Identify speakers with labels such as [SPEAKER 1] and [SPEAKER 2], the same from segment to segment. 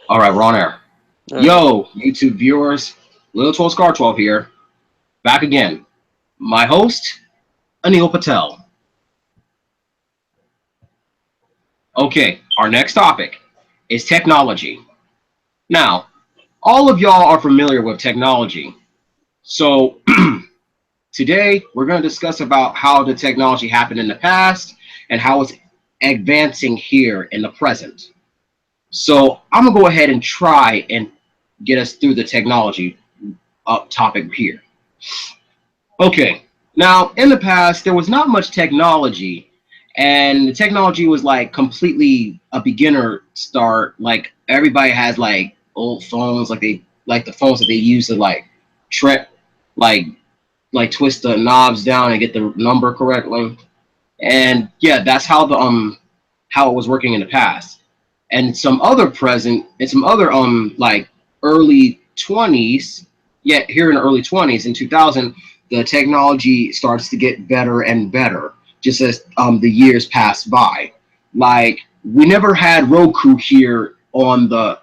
[SPEAKER 1] All right, we're on air.
[SPEAKER 2] All right.
[SPEAKER 1] Yo, YouTube viewers, Little 12 Scar 12 here, back again. My host, Anil Patel. Okay, our next topic is technology. Now, all of y'all are familiar with technology. So, today we're going to discuss about how the technology happened in the past and how it's advancing here in the present. So, I'm going to go ahead and try and get us through the technology topic here. Okay. Now, in the past, there was not much technology, and the technology was like completely a beginner start. Like everybody has like old phones, like the phones that they use to trip, like like twist the knobs down and get the number correctly. And yeah, that's how it was working in the past. And some other like early 20s, yet here in the early 20s in 2000, the technology starts to get better and better just as the years pass by. Like we never had Roku here in the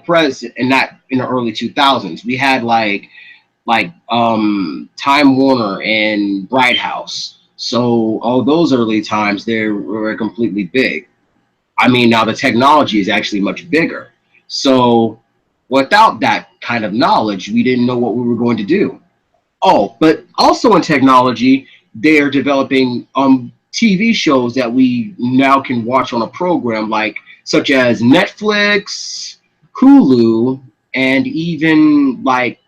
[SPEAKER 1] present and not in the early 2000s. We had Time Warner and Bright House. So all those early times they were completely big. I mean, now the technology is actually much bigger. So without that kind of knowledge, we didn't know what we were going to do. Oh, but also in technology, they're developing TV shows that we now can watch on a program like such as Netflix, Hulu, and even like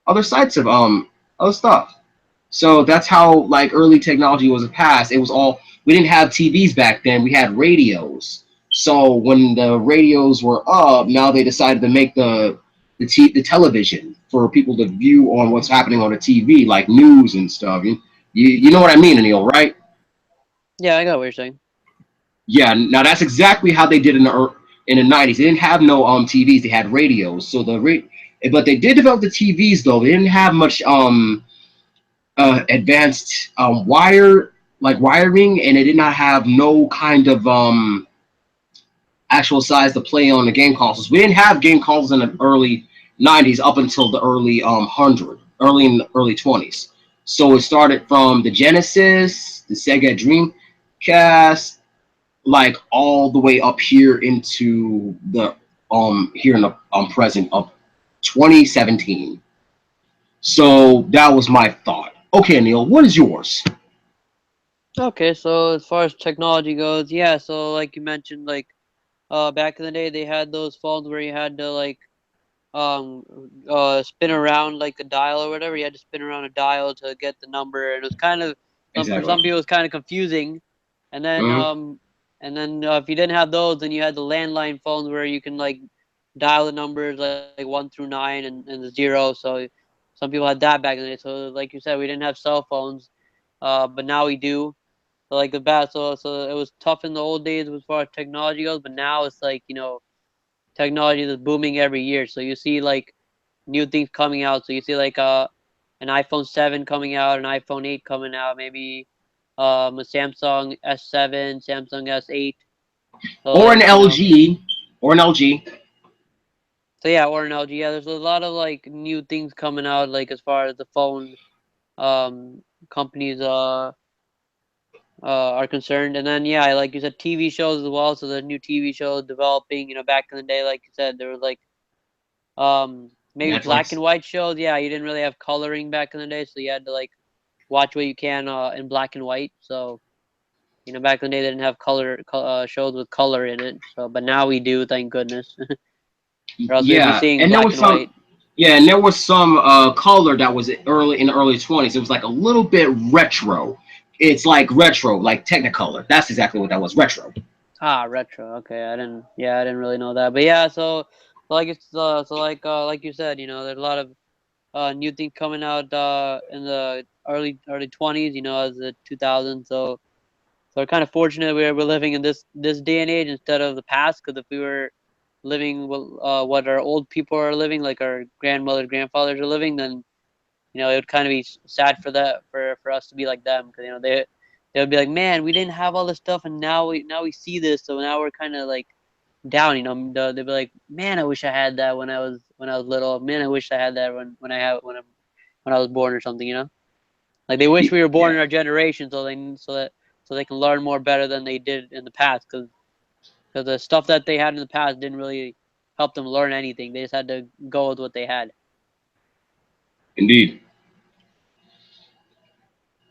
[SPEAKER 1] other sites of other stuff. So that's how like early technology was passed. It was all we didn't have TVs back then. We had radios. So when the radios were up, now they decided to make the television for people to view on what's happening on the TV, like news and stuff. You know what I mean, Anil, right?
[SPEAKER 2] Yeah, I got what you're saying.
[SPEAKER 1] Yeah. Now that's exactly how they did in the 90s. They didn't have no TVs. They had radios. So but they did develop the TVs though. They didn't have much advanced wiring, and it did not have no kind of actual size to play on the game consoles. We didn't have game consoles in the early 90s up until the early hundred, early in the early 20s. So it started from the Genesis, the Sega Dreamcast, like all the way up here into the here in the present of 2017. So that was my thought. Okay, Neil, what is yours?
[SPEAKER 2] Okay, so as far as technology goes, yeah, so like you mentioned, like back in the day they had those phones where you had to like um spin around like a dial or whatever. You had to spin around a dial to get the number, and it was kind of for
[SPEAKER 1] Exactly.
[SPEAKER 2] some people it was kind of confusing. And then
[SPEAKER 1] Hmm.
[SPEAKER 2] if you didn't have those, then you had the landline phones where you can like dial the numbers like 1 through 9 and the zero. So some people had that back in the day. So like you said, we didn't have cell phones, but now we do. So like the bat, so it was tough in the old days as far as technology goes, but now it's like technology is booming every year. So you see like new things coming out. So you see like an iPhone 7 coming out, an iPhone 8 coming out, maybe a Samsung S7, Samsung S8. So
[SPEAKER 1] Or an
[SPEAKER 2] like
[SPEAKER 1] LG, or an LG.
[SPEAKER 2] so yeah, or an LG. Yeah, there's a lot of like new things coming out, like as far as the phone companies are concerned. And then yeah, like you said, TV shows as well. So the new TV shows developing. Back in the day, like you said, there was like maybe black and
[SPEAKER 1] Netflix.
[SPEAKER 2] white shows. Yeah, you didn't really have coloring back in the day, so you had to like watch what you can in black and white. So back in the day they didn't have shows with color in it. So but now we do, thank goodness. Or else we'd be
[SPEAKER 1] Yeah,
[SPEAKER 2] seeing
[SPEAKER 1] and there
[SPEAKER 2] black
[SPEAKER 1] was
[SPEAKER 2] and white.
[SPEAKER 1] some. Yeah, and there was some color that was early in the early 20s. It was like a little bit retro. It's like retro, like Technicolor. That's exactly what that was, retro.
[SPEAKER 2] Ah, retro. Okay, I didn't. Yeah, I didn't really know that. But yeah, like it's like you said, there's a lot of new things coming out in the early 20s. As the 2000s. So we're kind of fortunate we're living in this day and age instead of the past. Because if we were living what our old people are living, like our grandmothers, grandfathers are living, then it would kind of be sad for that for us to be like them. Because they would be like, man, we didn't have all this stuff, and now we see this, so now we're kind of like down. You know, they'll be like, "Man, I wish I had that when I was little. Man, I wish I had that when I was born or something." You know, like they wish we were born
[SPEAKER 1] Yeah,
[SPEAKER 2] in our generation so they can learn more better than they did in the past because the stuff that they had in the past didn't really help them learn anything. They just had to go with what they had.
[SPEAKER 1] indeed.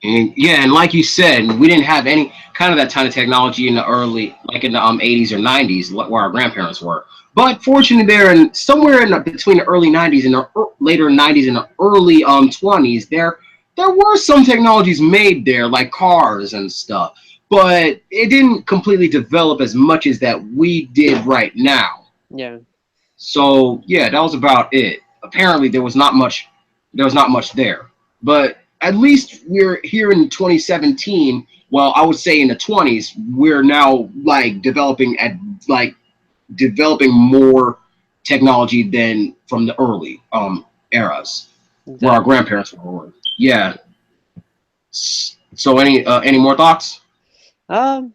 [SPEAKER 1] And yeah, and like you said, we didn't have any kind of that kind of technology in the early, like in the 80s or 90s, where our grandparents were. But fortunately, there and somewhere between the early 90s and the later 90s and the early 20s, there were some technologies made there, like cars and stuff. But it didn't completely develop as much as that we did right now.
[SPEAKER 2] Yeah.
[SPEAKER 1] So yeah, that was about it. Apparently, there was not much there. But at least we're here in 2017. Well, I would say in the 20s, we're now like developing more technology than from the early eras where our
[SPEAKER 2] Exactly.
[SPEAKER 1] grandparents were. Yeah. So any more thoughts?
[SPEAKER 2] Um.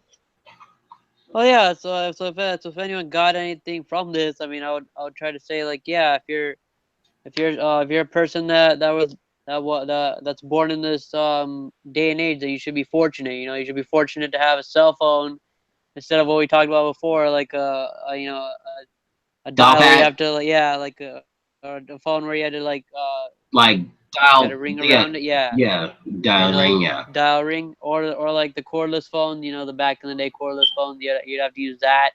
[SPEAKER 2] Well, yeah. So if anyone got anything from this, I mean, I would try to say like, yeah, if you're a person that's born in this day and age, that you should be fortunate. You know, you should be fortunate to have a cell phone instead of what we talked about before, like a
[SPEAKER 1] Dial
[SPEAKER 2] dial where you
[SPEAKER 1] pad,
[SPEAKER 2] have to, like, yeah, like or a phone where you had to
[SPEAKER 1] like
[SPEAKER 2] had
[SPEAKER 1] dial,
[SPEAKER 2] a ring
[SPEAKER 1] yeah,
[SPEAKER 2] around it. Yeah,
[SPEAKER 1] yeah,
[SPEAKER 2] you had
[SPEAKER 1] dial
[SPEAKER 2] to like
[SPEAKER 1] ring, yeah.
[SPEAKER 2] dial ring, or like the cordless phone. You know, the back in the day cordless phones. You'd have to use that.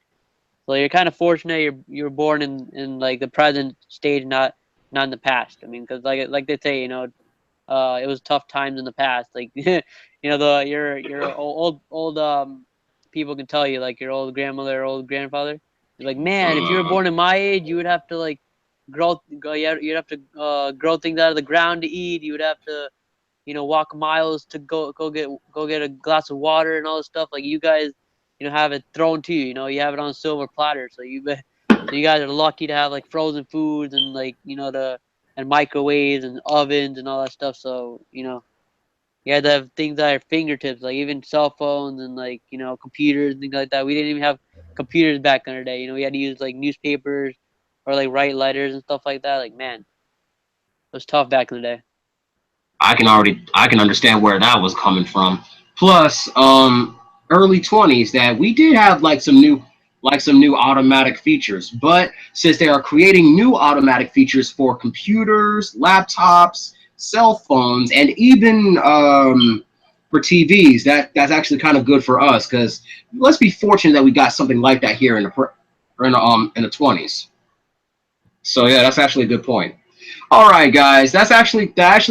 [SPEAKER 2] So you're kind of fortunate you're born in like the present stage, not in the past. I mean, because like they say, you know, it was tough times in the past. Like you know, your old people can tell you, like your old grandmother or old grandfather. They're like, man, if you were
[SPEAKER 1] Uh,
[SPEAKER 2] born in my age, you would have to like you'd have to grow things out of the ground to eat. You would have to, you know, walk miles to go get a glass of water and all this stuff. Like you guys, you know, have it thrown to you. You know, you have it on a silver platter. So you guys are lucky to have like frozen foods and like, you know, the and microwaves and ovens and all that stuff. So, you know, you had to have things at our fingertips, like even cell phones and like, you know, computers and things like that. We didn't even have computers back in our day. You know, we had to use like newspapers or like write letters and stuff like that. Like, man, it was tough back in the day.
[SPEAKER 1] I can understand where that was coming from. Plus, early 20s that we did have like some new automatic features, but since they are creating new automatic features for computers, laptops, cell phones, and even for TVs, that's actually kind of good for us because let's be fortunate that we got something like that here in the 20s. So yeah, that's actually a good point. All right, guys, that actually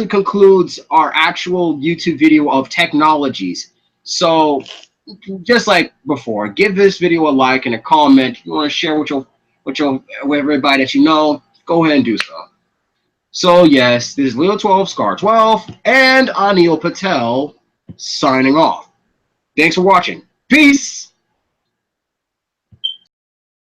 [SPEAKER 1] concludes our actual YouTube video of technologies. So, just like before, give this video a like and a comment. If you want to share with everybody that you know, go ahead and do so. So yes, this is Leo 12 Scar 12 and Anil Patel signing off. Thanks for watching. Peace.